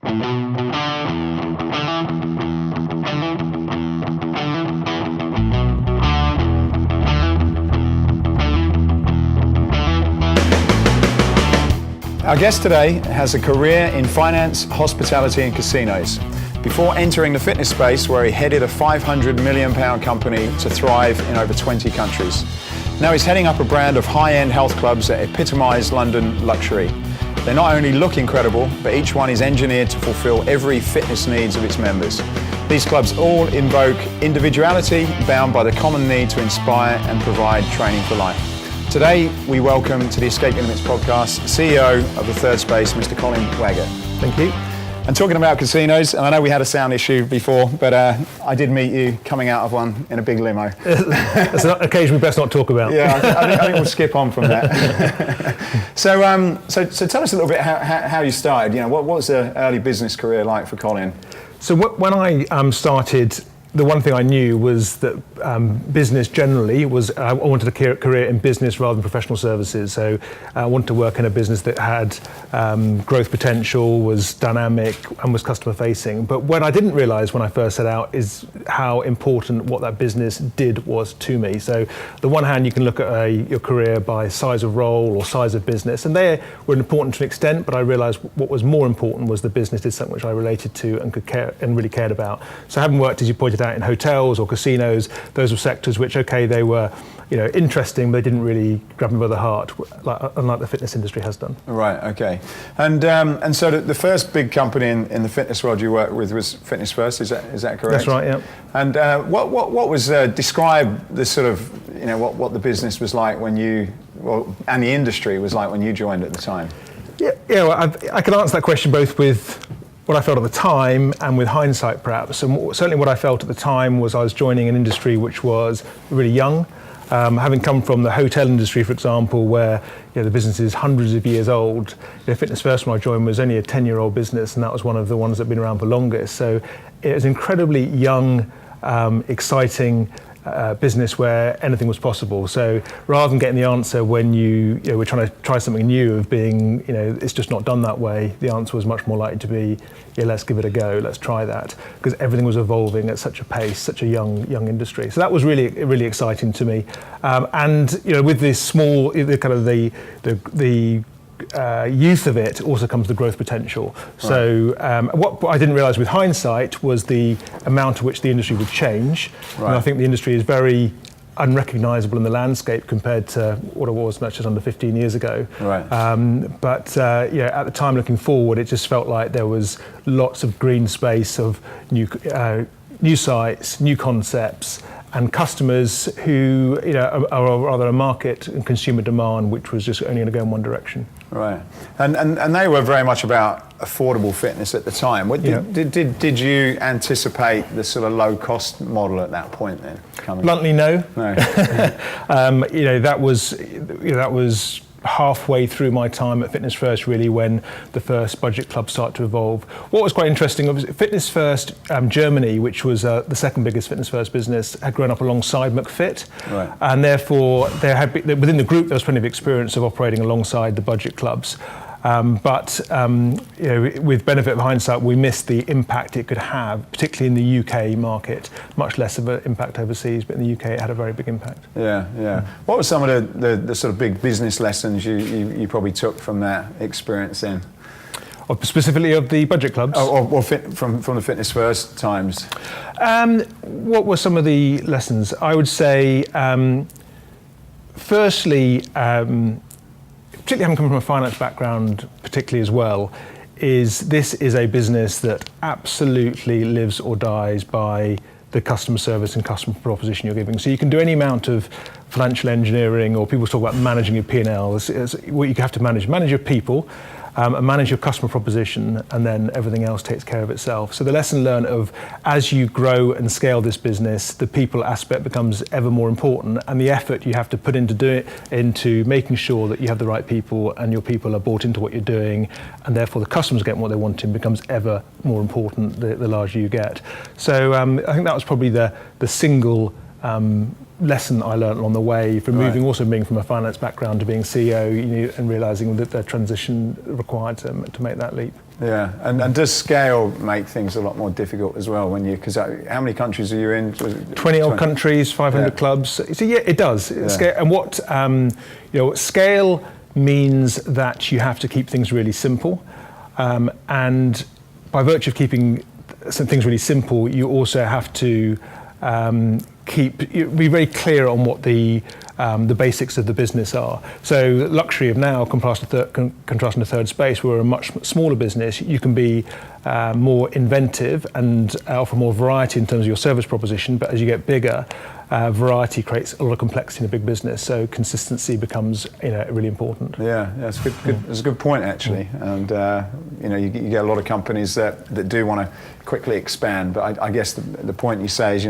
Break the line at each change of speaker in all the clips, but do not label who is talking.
Our guest today has a career in finance, hospitality and casinos before entering the fitness space, where he headed a £500 million company to thrive in over 20 countries. Now he's heading up a brand of high-end health clubs that epitomise London luxury. They not only look incredible, but each one is engineered to fulfil every fitness needs of its members. These clubs all invoke individuality, bound by the common need to inspire and provide training for life. Today, we welcome to the Escaping Limits podcast, CEO of the Third Space, Mr. Colin Waggett.
Thank you.
And talking about casinos, and I know we had a sound issue before, but I did meet you coming out of one in a big limo.
That's an occasion we best not talk about.
Yeah, I think we'll skip on from that. So tell us a little bit how you started. You know, what was the early business career like for Colin?
So when I started, the one thing I knew was that business generally was, I wanted a career in business rather than professional services. So I wanted to work in a business that had growth potential, was dynamic and was customer facing. But what I didn't realise when I first set out is how important what that business did was to me. So the one hand, you can look at your career by size of role or size of business, and they were important to an extent, but I realised what was more important was the business did something which I related to and could care and really cared about. So having worked, as you pointed out, in hotels or casinos, those were sectors which, okay, they were, interesting, but they didn't really grab me by the heart, unlike the fitness industry has done.
Right. Okay. And so the first big company in the fitness world you worked with was Fitness First. Is that correct?
That's right. Yeah.
And what was describe the sort of what the business was like when and the industry was like when you joined at the time?
Yeah. Well, I can answer that question both with what I felt at the time and with hindsight perhaps. So certainly what I felt at the time was I was joining an industry which was really young. Having come from the hotel industry, for example, where the business is hundreds of years old, Fitness First when I joined was only a 10-year-old business, and that was one of the ones that had been around for longest. So it was incredibly young, exciting business where anything was possible. So rather than getting the answer when you were trying to try something new of being, it's just not done that way, the answer was much more likely to be, let's give it a go, let's try that, because everything was evolving at such a pace, such a young industry. So that was really, really exciting to me. And with this small, the youth of it also comes the growth potential. Right. So what I didn't realise with hindsight was the amount to which the industry would change. Right. And I think the industry is very unrecognisable in the landscape compared to what it was just under 15 years ago.
Right.
But at the time looking forward, it just felt like there was lots of green space of new sites, new concepts, and customers who are rather a market and consumer demand which was just only going to go in one direction.
Right, and they were very much about affordable fitness at the time. Did you anticipate the sort of low cost model at that point then?
Bluntly, no.
No.
That was halfway through my time at Fitness First, really, when the first budget clubs started to evolve. What was quite interesting was Fitness First Germany, which was the second biggest Fitness First business, had grown up alongside McFit. Right. And therefore there had been, within the group there was plenty of experience of operating alongside the budget clubs. But with benefit of hindsight, we missed the impact it could have, particularly in the UK market. Much less of an impact overseas, but in the UK it had a very big impact.
Yeah. What were some of the sort of big business lessons you probably took from that experience then?
Specifically of the budget clubs?
Or from the Fitness First times?
What were some of the lessons? I would say, firstly, particularly having come from a finance background, particularly as well, this is a business that absolutely lives or dies by the customer service and customer proposition you're giving. So you can do any amount of financial engineering, or people talk about managing your P&L. What you have to manage your people, and manage your customer proposition, and then everything else takes care of itself. So the lesson learned of, as you grow and scale this business, the people aspect becomes ever more important, and the effort you have to put into making sure that you have the right people and your people are bought into what you're doing, and therefore the customers get what they want in, becomes ever more important the larger you get. So I think that was probably the single lesson I learned along the way from moving, also being from a finance background to being CEO, and realising that the transition required to make that leap.
Yeah, and does scale make things a lot more difficult as well because how many countries are you in?
20 odd countries, 500 clubs. So yeah, it does.
Yeah.
And what scale means that you have to keep things really simple, and by virtue of keeping some things really simple, you also have to be very clear on what the basics of the business are. So luxury of now, contrasting to third space, we're a much smaller business. You can be more inventive and offer more variety in terms of your service proposition, but as you get bigger, variety creates a lot of complexity in a big business, so consistency becomes really important.
Yeah, that's good. That's a good point actually. And you get a lot of companies that do want to quickly expand, but I guess the point you say is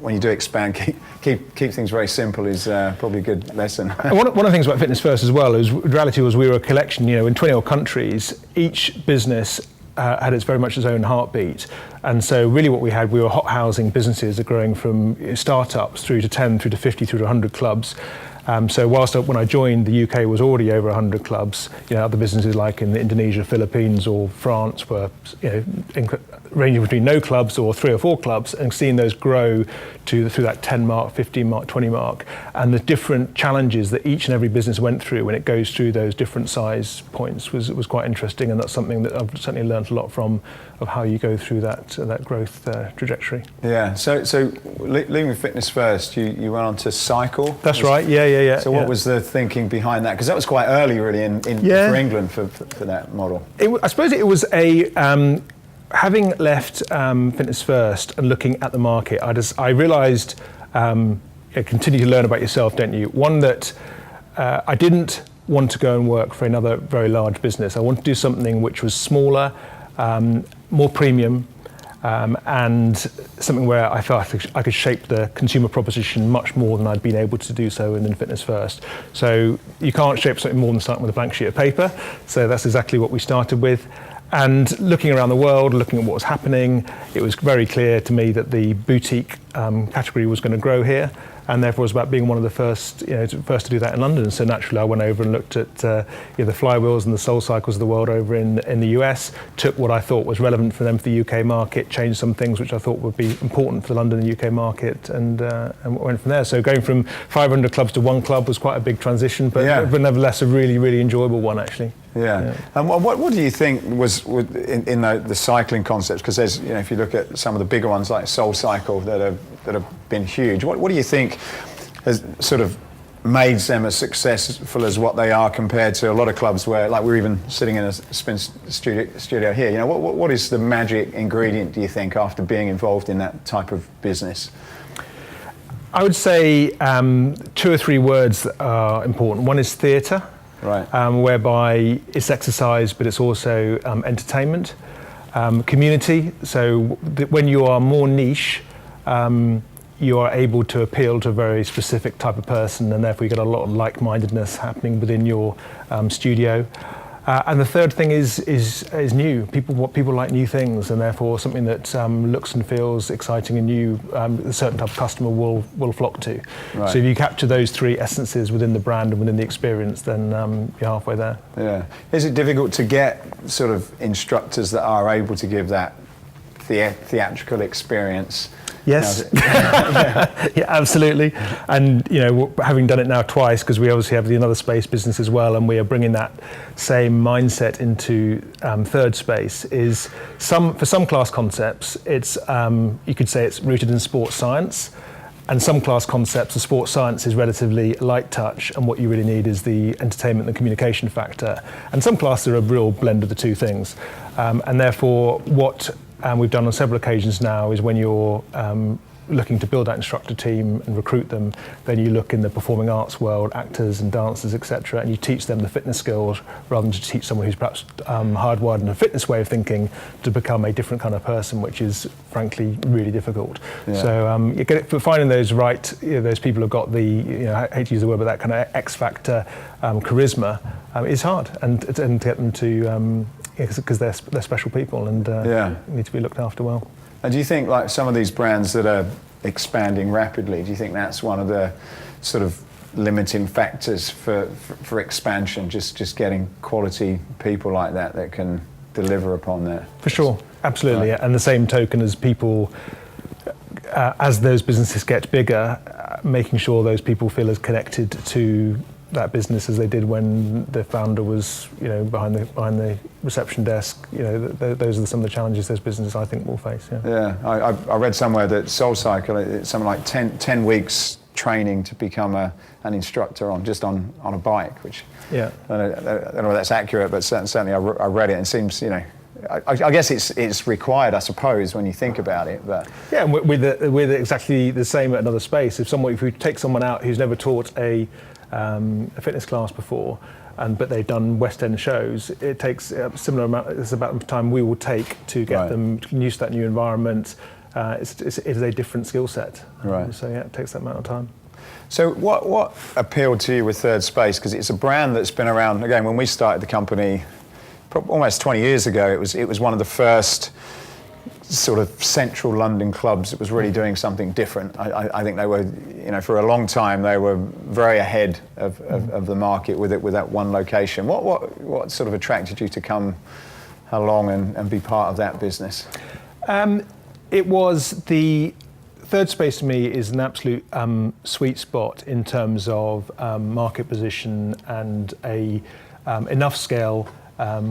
when you do expand, keep things very simple is probably a good lesson.
One of the things about Fitness First as well is the reality was we were a collection. In 20 odd countries, each business had very much its own heartbeat, and so really what we were hot housing businesses that are growing from startups through to 10, through to 50, through to 100 clubs. So whilst when I joined, the UK was already over 100 clubs, other businesses like in Indonesia, Philippines or France were ranging between no clubs or 3 or 4 clubs, and seeing those grow through that 10 mark, 15 mark, 20 mark, and the different challenges that each and every business went through when it goes through those different size points was quite interesting, and that's something that I've certainly learned a lot from, of how you go through that growth trajectory.
Yeah, so leaving Fitness First, you went on to Cycle?
That's right, yeah.
So what was the thinking behind that? Because that was quite early really for England for that model.
I suppose it was having left Fitness First and looking at the market, I realised, continue to learn about yourself, don't you? One, that I didn't want to go and work for another very large business. I wanted to do something which was smaller, more premium, and something where I felt I could shape the consumer proposition much more than I'd been able to do so in Fitness First. So you can't shape something more than starting with a blank sheet of paper. So that's exactly what we started with. And looking around the world, looking at what was happening, it was very clear to me that the boutique category was going to grow here, and therefore it was about being one of the first to do that in London. So naturally I went over and looked at the Flywheels and the Soul Cycles of the world over in the US, took what I thought was relevant for them for the UK market, changed some things which I thought would be important for the London and UK market, and went from there. So going from 500 clubs to 1 club was quite a big transition, but nevertheless a really, really enjoyable one actually.
Yeah. And what do you think was in the cycling concepts? Because there's, if you look at some of the bigger ones like Soul Cycle that have been huge, what do you think has sort of made them as successful as what they are compared to a lot of clubs where, like, we're even sitting in a spin studio here? What is the magic ingredient, do you think, after being involved in that type of business?
I would say 2 or 3 words that are important. One is theatre.
Right.
Whereby it's exercise, but it's also entertainment. Community, so when you are more niche, you are able to appeal to a very specific type of person, and therefore you get a lot of like-mindedness happening within your studio. And the third thing is new. People like new things, and therefore something that looks and feels exciting and new, a certain type of customer will flock to. Right. So if you capture those 3 essences within the brand and within the experience, then you're halfway there. Yeah.
Is it difficult to get sort of instructors that are able to give that theatrical experience?
Yes, yeah, absolutely. And having done it now twice, because we obviously have the Another Space business as well, and we are bringing that same mindset into third space. Is for some class concepts, it's you could say it's rooted in sports science, and some class concepts, the sports science is relatively light touch, and what you really need is the entertainment and communication factor. And some classes are a real blend of the 2 things, and therefore what we've done on several occasions now is when you're looking to build that instructor team and recruit them, then you look in the performing arts world, actors and dancers, etc., and you teach them the fitness skills rather than to teach someone who's perhaps hardwired in a fitness way of thinking to become a different kind of person, which is frankly really difficult. Yeah. So but finding those those people who've got the, I hate to use the word, but that kind of X factor charisma is hard, and to get them to because they're special people and need to be looked after well.
And do you think, like, some of these brands that are expanding rapidly. Do you think that's one of the sort of limiting factors for expansion, just getting quality people like that can deliver upon that?
For sure, absolutely.
Right.
And the same token as people, as those businesses get bigger, making sure those people feel as connected to that business as they did when the founder was, behind the reception desk. Those are some of the challenges those businesses, I think, will face.
Yeah, I read somewhere that SoulCycle, it's something like 10 weeks training to become an instructor on a bike, which I don't know if that's accurate, but certainly I read it and it seems, I guess it's required, I suppose, when you think about it. But
yeah, and we're exactly the same at another space. If you take someone out who's never taught a fitness class before, but they've done West End shows, it takes a similar amount. It's about the time we will take to get them used to that new environment. It is a different skill set.
Right.
So yeah, it takes that amount of time.
So what appealed to you with Third Space? Because it's a brand that's been around. Again, when we started the company, almost 20 years ago, it was one of the first sort of central London clubs that was really doing something different. I think they were, for a long time, they were very ahead of the market with that one location. What sort of attracted you to come along and be part of that business?
It was the Third Space to me is an absolute sweet spot in terms of market position and enough scale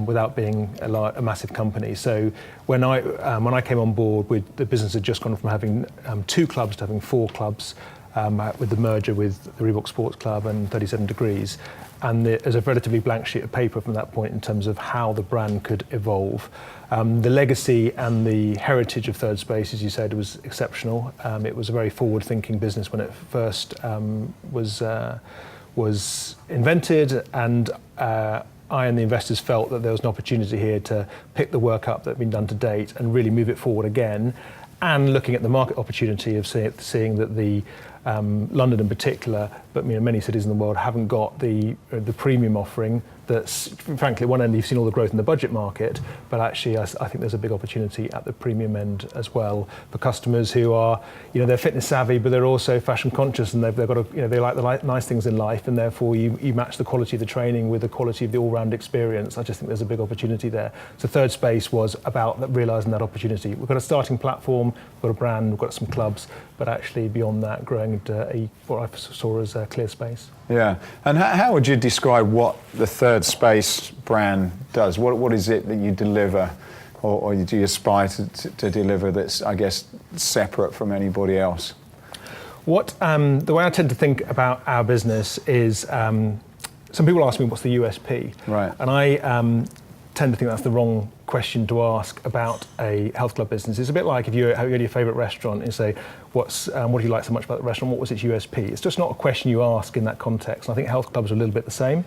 without being a massive company. So when I came on board, the business had just gone from having 2 clubs to having 4 clubs with the merger with the Reebok Sports Club and 37 Degrees. And there's a relatively blank sheet of paper from that point in terms of how the brand could evolve. The legacy and the heritage of Third Space, as you said, was exceptional. It was a very forward-thinking business when it first was invented, and I and the investors felt that there was an opportunity here to pick the work up that had been done to date and really move it forward again, and looking at the market opportunity of seeing that the London in particular, but many cities in the world haven't got the premium offering. That's frankly, at one end you've seen all the growth in the budget market, but actually I think there's a big opportunity at the premium end as well for customers who are, they're fitness savvy, but they're also fashion conscious, and they've got they like the nice things in life, and therefore you match the quality of the training with the quality of the all-round experience. I just think there's a big opportunity there. So Third Space was about realising that opportunity. We've got a starting platform, we've got a brand, we've got some clubs, but actually beyond that, growing into what I saw as a clear space.
Yeah, and how would you describe what the Third Space brand does? What is it that you deliver, or do you aspire to deliver that's, I guess, separate from anybody else?
The way I tend to think about our business is, some people ask me what's the USP,
right?
And I tend to think that's the wrong question to ask about a health club business. It's a bit like if you go to your favourite restaurant and say, what do you like so much about the restaurant? What was its USP? It's just not a question you ask in that context. And I think health clubs are a little bit the same,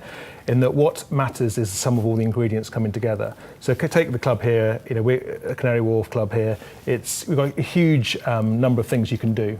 in that what matters is the sum of all the ingredients coming together. So take the club here, we're a Canary Wharf club here. We've got a huge number of things you can do.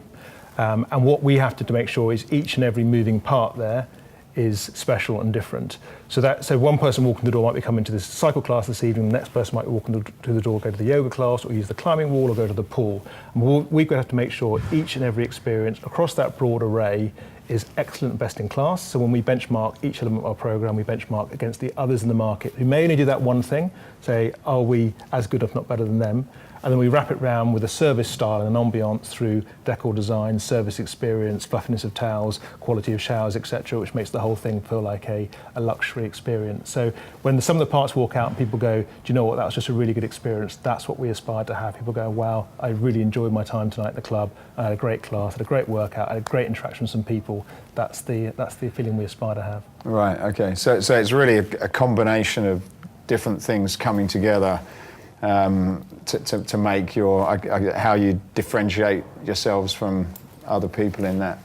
And what we have to make sure is each and every moving part there is special and different. So one person walking the door might be coming to this cycle class this evening, the next person might walk through the door, go to the yoga class, or use the climbing wall, or go to the pool. And we've got to have to make sure each and every experience across that broad array is excellent and best in class. So when we benchmark each element of our program, we benchmark against the others in the market who may only do that one thing, say, are we as good if not better than them? And then we wrap it round with a service style and an ambiance through decor design, service experience, fluffiness of towels, quality of showers, etc., which makes the whole thing feel like a luxury experience. So when some of the parts walk out and people go, do you know what, that was just a really good experience, that's what we aspire to have. People go, wow, I really enjoyed my time tonight at the club, I had a great class, I had a great workout, I had a great interaction with some people. That's the feeling we aspire to have.
Right, okay. So it's really a combination of different things coming together to make how you differentiate yourselves from other people in that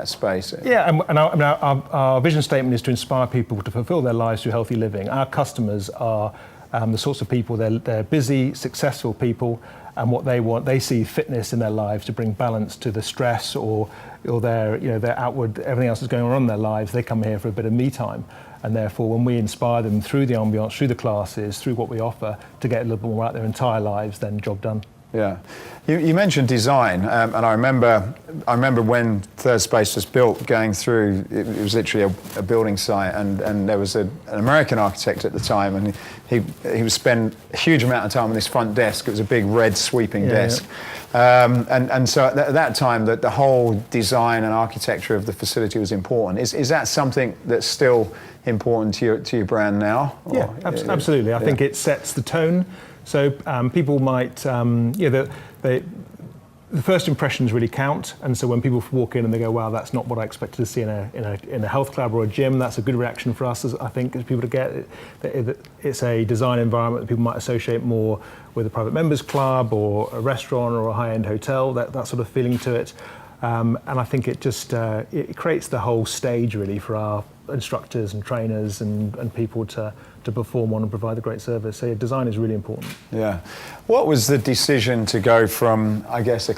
space.
Yeah, and our vision statement is to inspire people to fulfill their lives through healthy living. Our customers are the sorts of people, they're busy, successful people, and what they want, they see fitness in their lives to bring balance to the stress or their outward, everything else that's going on in their lives. They come here for a bit of me time. And therefore, when we inspire them through the ambiance, through the classes, through what we offer, to get a little bit more out their entire lives, then job done.
Yeah, you mentioned design, and I remember when Third Space was built, going through. It was literally a building site, and there was an American architect at the time, and he would spend a huge amount of time on this front desk. It was a big red sweeping desk, and so at that time, the whole design and architecture of the facility was important. Is that something that's still important to your brand now?
Yeah, absolutely. I think it sets the tone. So people might, the first impressions really count, and so when people walk in and they go, "Wow, that's not what I expected to see in a health club or a gym," that's a good reaction for us, I think, as people to get. It's a design environment that people might associate more with a private members club or a restaurant or a high-end hotel. That sort of feeling to it, and I think it just it creates the whole stage really for our instructors and trainers and people to perform on and provide a great service. So design is really important.
Yeah. What was the decision to go from, I guess, a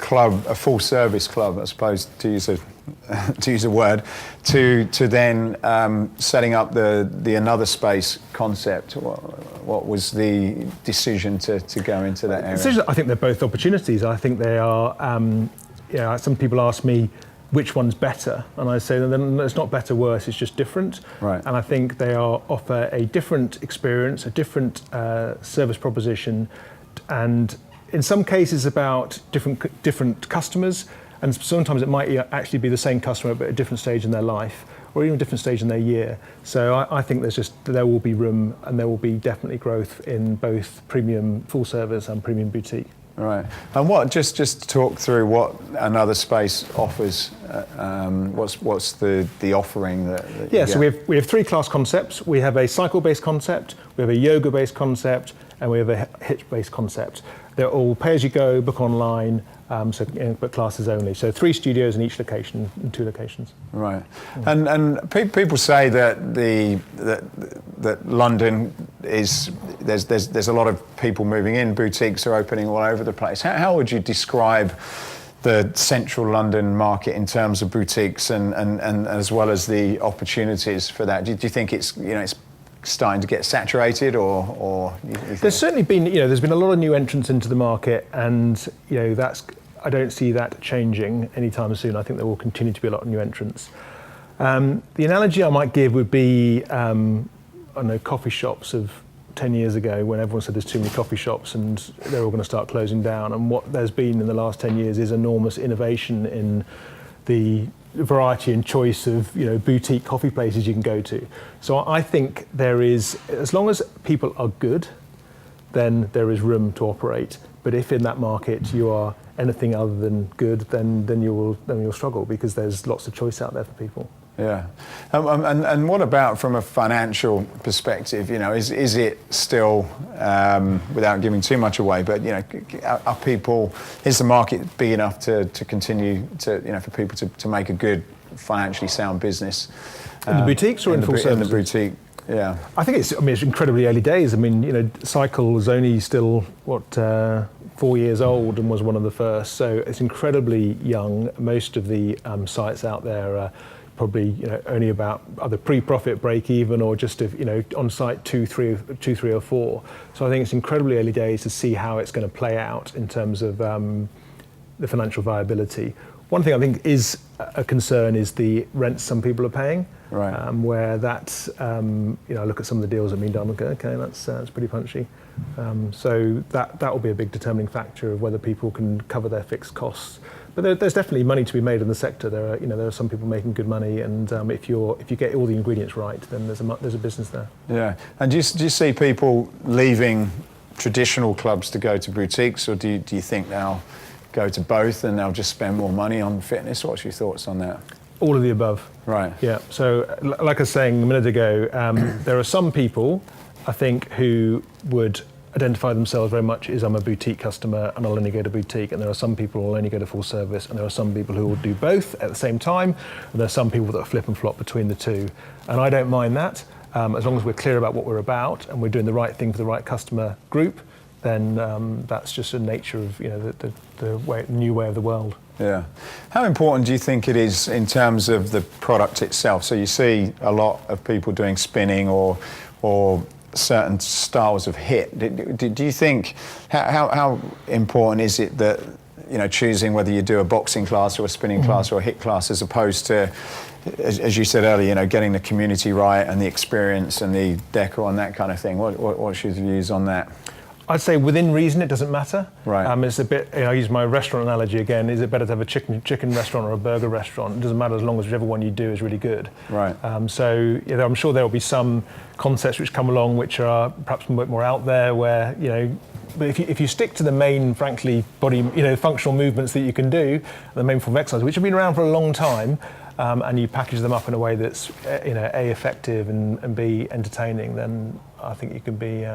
full service club, I suppose, to use a word, to then setting up the Another Space concept? What was the decision to go into that area?
I think they're both opportunities. I think they are. Some people ask me, which one's better? And I say, then it's not better, worse, it's just different.
Right.
And I think they offer a different experience, a different service proposition, and in some cases about different customers, and sometimes it might actually be the same customer but at a different stage in their life, or even a different stage in their year. So I think there will be room, and there will be definitely growth in both premium full service and premium boutique.
Right. And just talk through what Another Space offers. What's the offering that you get?
So we have 3 class concepts. We have a cycle-based concept, we have a yoga-based concept, and we have a hitch-based concept. They're all pay-as-you-go, book online, but classes only. So 3 studios in each location, in 2 locations.
Right. And people say that London is there's a lot of people moving in. Boutiques are opening all over the place. How would you describe the central London market in terms of boutiques and as well as the opportunities for that? Do you think it's starting to get saturated, or
there's certainly been there's been a lot of new entrants into the market, and I don't see that changing anytime soon. I think there will continue to be a lot of new entrants. The analogy I might give would be coffee shops of 10 years ago, when everyone said there's too many coffee shops and they're all going to start closing down. And what there's been in the last 10 years is enormous innovation in the variety and choice of boutique coffee places you can go to. So I think there is, as long as people are good, then there is room to operate. But if in that market you are anything other than good, then you'll struggle, because there's lots of choice out there for people.
Yeah, and what about from a financial perspective? Is it still, without giving too much away, but is the market big enough to continue to for people to make a good financially sound business?
In the boutiques or in full service?
In the boutique. Yeah,
I think it's incredibly early days. Cycle is only still 4 years old and was one of the first, so it's incredibly young. Most of the sites out there are probably only about either pre-profit break even or just on site 2, 3 or 4. So I think it's incredibly early days to see how it's going to play out in terms of the financial viability. One thing I think is a concern is the rents some people are paying.
Right.
Where that's I look at some of the deals that have been done and go, okay, that's pretty punchy. So that will be a big determining factor of whether people can cover their fixed costs. But there's definitely money to be made in the sector. There are some people making good money, and if you get all the ingredients right, then there's a business there.
Yeah. And do you see people leaving traditional clubs to go to boutiques, or do you think they'll go to both and they'll just spend more money on fitness? What's your thoughts on that?
All of the above.
Right.
Yeah. So, like I was saying a minute ago, there are some people, I think, who would identify themselves very much as I'm a boutique customer and I'll only go to boutique, and there are some people who will only go to full service, and there are some people who will do both at the same time, and there are some people that flip and flop between the two. And I don't mind that, as long as we're clear about what we're about and we're doing the right thing for the right customer group, then that's just the nature of the new way of the world.
Yeah. How important do you think it is in terms of the product itself? So you see a lot of people doing spinning or certain styles of hit. Do you think, how important is it that, choosing whether you do a boxing class or a spinning class or a hit class, as opposed to, as you said earlier, getting the community right and the experience and the decor and that kind of thing? What's your views on that?
I'd say within reason it doesn't matter.
Right.
It's a bit, I use my restaurant analogy again, is it better to have a chicken restaurant or a burger restaurant? It doesn't matter as long as whichever one you do is really good.
Right.
So I'm sure there will be some concepts which come along which are perhaps a bit more out there where, but if you stick to the main, frankly, body, functional movements that you can do, the main form of exercise, which have been around for a long time, and you package them up in a way that's, A, effective and B, entertaining, then I think you can be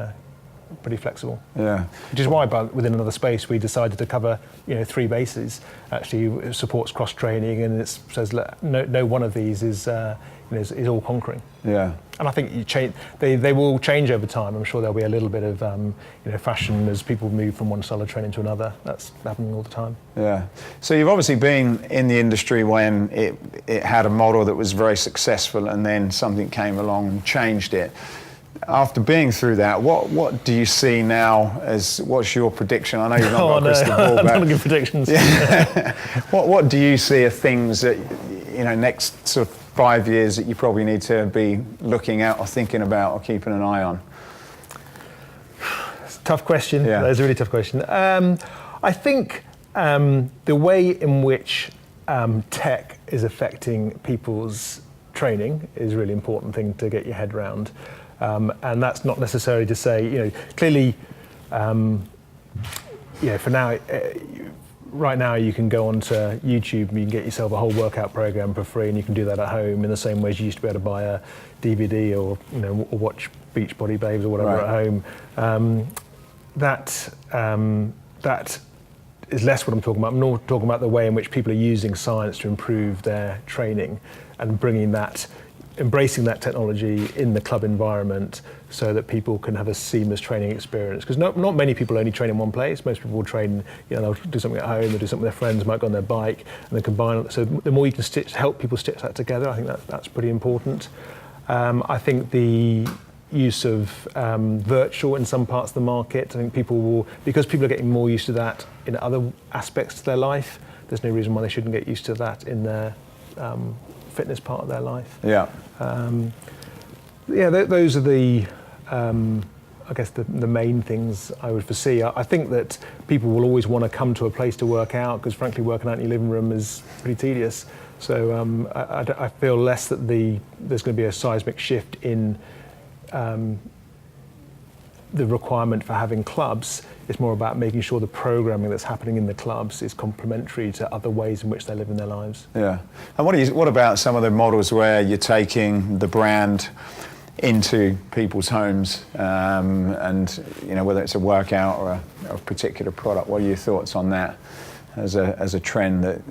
pretty flexible.
Yeah.
Which is why, within another space, we decided to cover, 3 bases. Actually, it supports cross training, and it says no one of these is all conquering.
Yeah.
And I think they will change over time. I'm sure there'll be a little bit of fashion as people move from one style of training to another. That's happening all the time.
Yeah. So you've obviously been in the industry when it had a model that was very successful, and then something came along and changed it. After being through that, what do you see now what's your prediction? I know you've not got a crystal ball,
I'm not give predictions.
Yeah. What do you see are things that, next sort of 5 years that you probably need to be looking at or thinking about or keeping an eye on?
It's a tough question.
Yeah.
That's a really tough question. I think the way in which tech is affecting people's training is a really important thing to get your head around. And that's not necessarily to say, clearly, for now, right now you can go onto YouTube and you can get yourself a whole workout program for free, and you can do that at home in the same way as you used to be able to buy a DVD or watch Beachbody Babes or whatever
Right.
at home. That is less what I'm talking about. I'm more talking about the way in which people are using science to improve their training and embracing that technology in the club environment so that people can have a seamless training experience. Because not many people only train in one place. Most people will train, they'll do something at home, they'll do something with their friends, might go on their bike, and then combine it. So the more you can help people stitch that together, I think that's pretty important. I think the use of virtual in some parts of the market, I think because people are getting more used to that in other aspects of their life, there's no reason why they shouldn't get used to that in their fitness part of their life.
Yeah.
Those are the main things I would foresee. I think that people will always want to come to a place to work out, because frankly working out in your living room is pretty tedious. So I feel less that there's going to be a seismic shift in the requirement for having clubs. It's more about making sure the programming that's happening in the clubs is complementary to other ways in which they live in their lives.
Yeah. And what about some of the models where you're taking the brand into people's homes, and whether it's a workout or a particular product? What are your thoughts on that as a trend that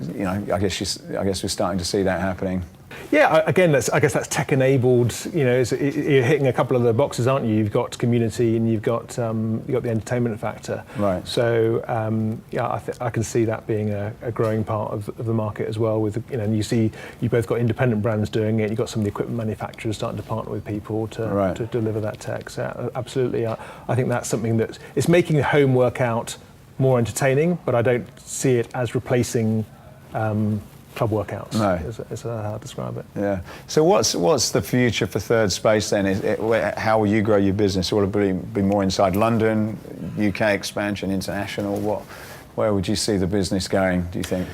I guess we're starting to see that happening?
Yeah, again, I guess that's tech-enabled. You're hitting a couple of the boxes, aren't you? You've got community and you've got the entertainment factor.
Right.
So I can see that being a growing part of the market as well. With and you've both got independent brands doing it. You've got some of the equipment manufacturers starting to partner with people to deliver that tech. So absolutely, I think that's something that it's making the home workout more entertaining, but I don't see it as replacing club workouts.
No.
Is how I describe it.
Yeah. So what's the future for Third Space then? How will you grow your business? Will it be more inside London, UK expansion, international? Where would you see the business going, do you think?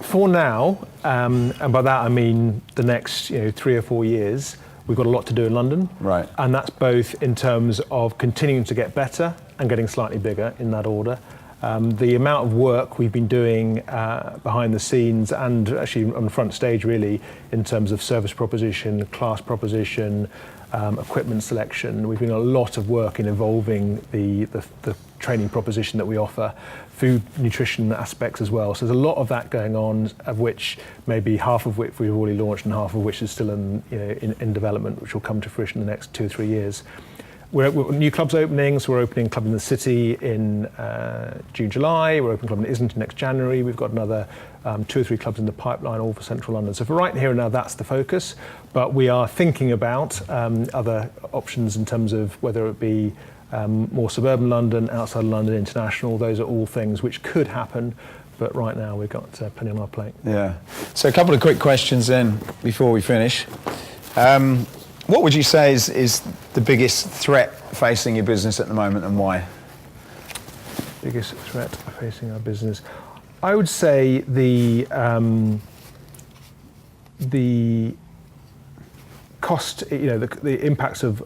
For now, and by that I mean the next 3 or 4 years, we've got a lot to do in London.
Right.
And that's both in terms of continuing to get better and getting slightly bigger in that order. The amount of work we've been doing behind the scenes and actually on the front stage really in terms of service proposition, class proposition, equipment selection. We've been doing a lot of work in evolving the training proposition that we offer, food, nutrition aspects as well. So there's a lot of that going on, of which maybe half of which we've already launched and half of which is still in development, which will come to fruition in the next 2 or 3 years. we're new clubs opening, so we're opening a club in the city in June, July. We're opening a club in Islington next January. We've got another 2 or 3 clubs in the pipeline, all for central London. So for right here and now, that's the focus. But we are thinking about other options in terms of whether it be more suburban London, outside London, international. Those are all things which could happen. But right now, we've got plenty on our plate.
Yeah. So a couple of quick questions then before we finish. What would you say is the biggest threat facing your business at the moment, and why?
Biggest threat facing our business, I would say the cost. The impacts of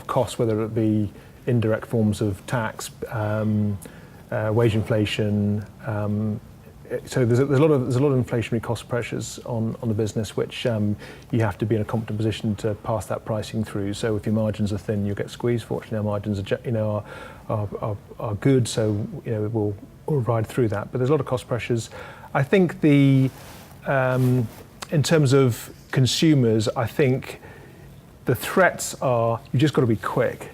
costs, whether it be indirect forms of tax, wage inflation. So there's a lot of inflationary cost pressures on the business, which you have to be in a competent position to pass that pricing through. So if your margins are thin, you'll get squeezed. Fortunately, our margins are good, so we'll ride through that. But there's a lot of cost pressures. I think in terms of consumers, I think the threats are you've just got to be quick.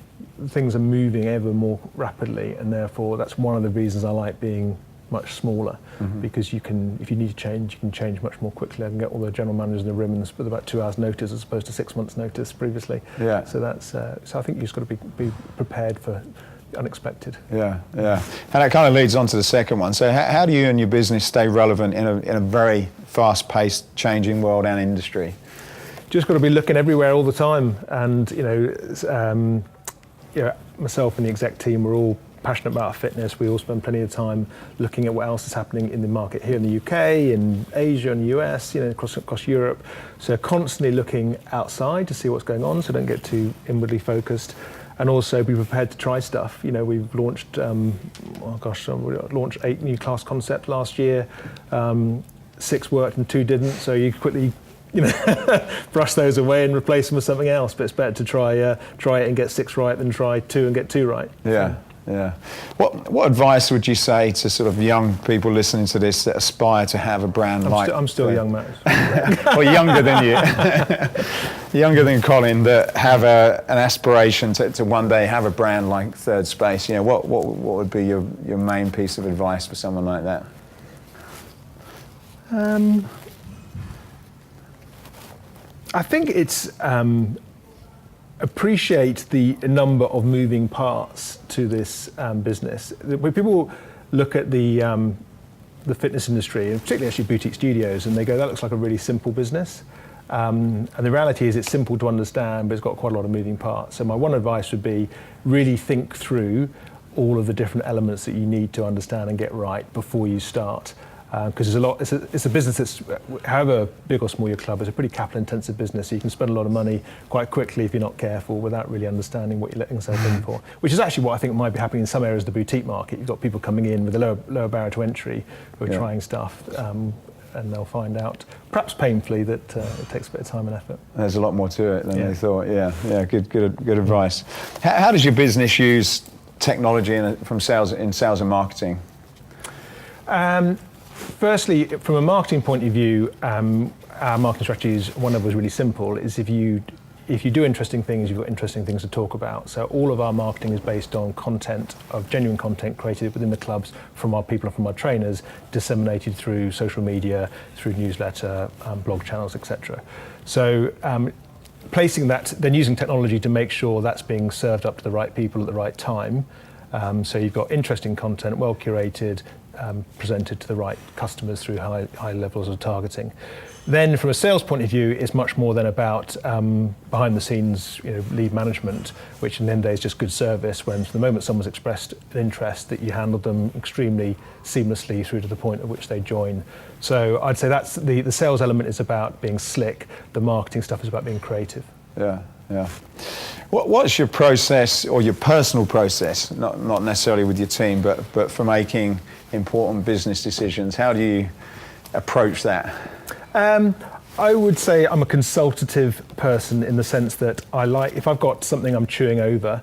Things are moving ever more rapidly, and therefore that's one of the reasons I like being much smaller, because you can, if you need to change, you can change much more quickly. I can get all the general managers in the room with about 2 hours notice as opposed to 6 months notice previously.
Yeah.
So that's so I think you've just got to be prepared for unexpected.
Yeah. And that kind of leads on to the second one. So how do you and your business stay relevant in a very fast-paced, changing world and industry?
Just got to be looking everywhere all the time, and myself and the exec team, we're all passionate about fitness. We all spend plenty of time looking at what else is happening in the market here in the UK, in Asia and the US, across Europe. So constantly looking outside to see what's going on, so don't get too inwardly focused, and also be prepared to try stuff. We've launched, launched 8 new class concepts last year. 6 worked and 2 didn't. So you quickly brush those away and replace them with something else. But it's better to try it and get 6 right than try 2 and get 2 right.
Yeah. What advice would you say to sort of young people listening to this that aspire to have a brand
I'm still young, Matt.
Or younger than you, younger than Colin, that have an aspiration to one day have a brand like Third Space? What would be your main piece of advice for someone like that?
I think it's appreciate the number of moving parts to this business. When people look at the fitness industry, and particularly actually boutique studios, and they go, that looks like a really simple business. And the reality is it's simple to understand, but it's got quite a lot of moving parts. So my one advice would be really think through all of the different elements that you need to understand and get right before you start. Because it's a business that's, however big or small your club, it's a pretty capital intensive business, so you can spend a lot of money quite quickly if you're not careful without really understanding what you're letting yourself in for, which is actually what I think might be happening in some areas of the boutique market. You've got people coming in with a lower barrier to entry who are trying stuff, and they'll find out, perhaps painfully, that it takes a bit of time and effort.
There's a lot more to it than they thought. Good advice. How does your business use technology from sales and marketing?
Firstly, from a marketing point of view, our marketing strategy is, one of us really simple, is if you do interesting things, you've got interesting things to talk about. So all of our marketing is based on genuine content created within the clubs from our people and from our trainers, disseminated through social media, through newsletter, blog channels, etc. So placing that, then using technology to make sure that's being served up to the right people at the right time. So you've got interesting content, well curated, presented to the right customers through high levels of targeting. Then from a sales point of view, it's much more than about behind the scenes lead management, which in the end of the day is just good service, when from the moment someone's expressed an interest, that you handle them extremely seamlessly through to the point at which they join. So I'd say that's the sales element is about being slick, the marketing stuff is about being creative.
Yeah. What's your process, or your personal process, not necessarily with your team, but for making important business decisions? How do you approach that?
I would say I'm a consultative person in the sense that I like, if I've got something I'm chewing over,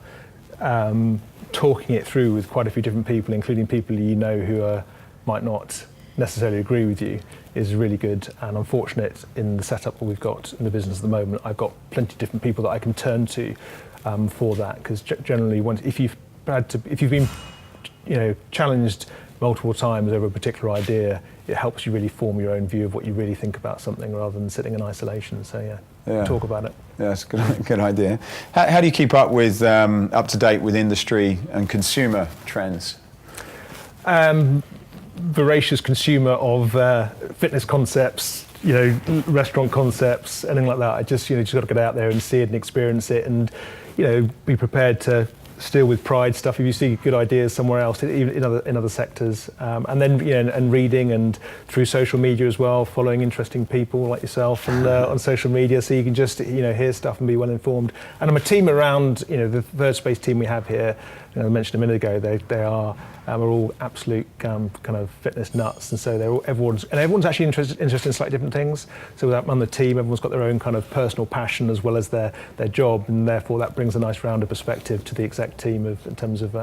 talking it through with quite a few different people, including people who might not necessarily agree with you is really good. And I'm fortunate in the setup that we've got in the business at the moment. I've got plenty of different people that I can turn to for that, because generally, if you've been challenged multiple times over a particular idea, it helps you really form your own view of what you really think about something rather than sitting in isolation. So talk about it.
Yeah, that's a good idea. How do you keep up up to date with industry and consumer trends?
Voracious consumer of fitness concepts, restaurant concepts, anything like that. I just got to get out there and see it and experience it, and be prepared to steal with pride stuff if you see good ideas somewhere else, even in other sectors, and then and reading, and through social media as well, following interesting people like yourself and on social media, so you can just hear stuff and be well informed. And I'm a team around the third space team we have here. I mentioned a minute ago, they are all absolute kind of fitness nuts, and so everyone's actually interested in slightly different things. So on the team, everyone's got their own kind of personal passion as well as their job, and therefore that brings a nice rounded perspective to the exec team in terms of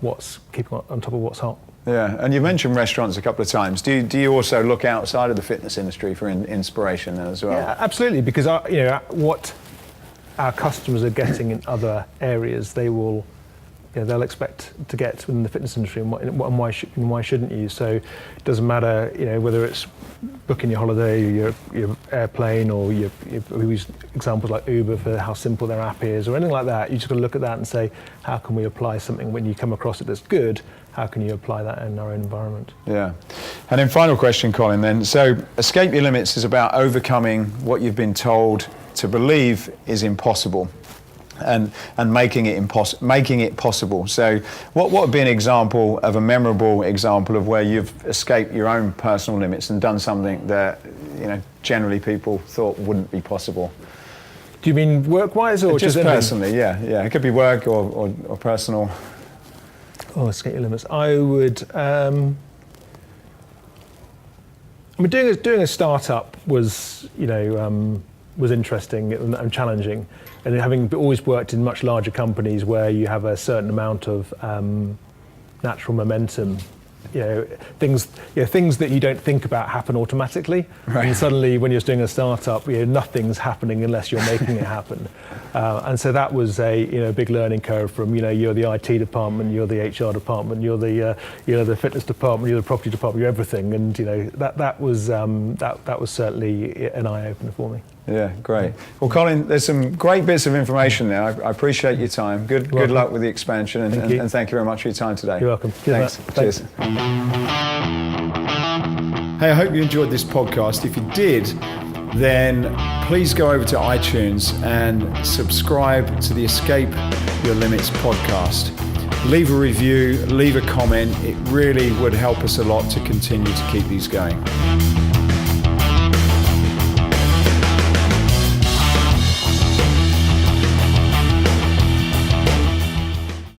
what's keeping on top of what's hot.
Yeah, and you mentioned restaurants a couple of times. Do you also look outside of the fitness industry for inspiration as well?
Yeah, absolutely, because what our customers are getting in other areas, they'll expect to get within the fitness industry, and why shouldn't you? So it doesn't matter, whether it's booking your holiday, or your airplane, or we use examples like Uber for how simple their app is, or anything like that. You just got to look at that and say, how can we apply something when you come across it that's good? How can you apply that in our own environment? Yeah.
And then final question, Colin, then. So Escape Your Limits is about overcoming what you've been told to believe is impossible, and making it possible. So what would be an example of a memorable example of where you've escaped your own personal limits and done something that generally people thought wouldn't be possible?
Do you mean work-wise or
just personally? Yeah. It could be work or personal.
Oh, escape your limits. I would. Doing a startup was interesting and challenging, and having always worked in much larger companies where you have a certain amount of natural momentum, things that you don't think about happen automatically,
right.
And suddenly when you're doing a startup, nothing's happening unless you're making it happen, and so that was a big learning curve from you're the IT department, you're the HR department, you're the fitness department, you're the property department, you're everything, and that was certainly an eye opener for me.
Yeah, great. Well, Colin, there's some great bits of information there. I appreciate your time. Good luck with the expansion, and thank you very much for your time today.
You're welcome.
Thanks. Cheers. Hey, I hope you enjoyed this podcast. If you did, then please go over to iTunes and subscribe to the Escape Your Limits podcast. Leave a review, leave a comment. It really would help us a lot to continue to keep these going.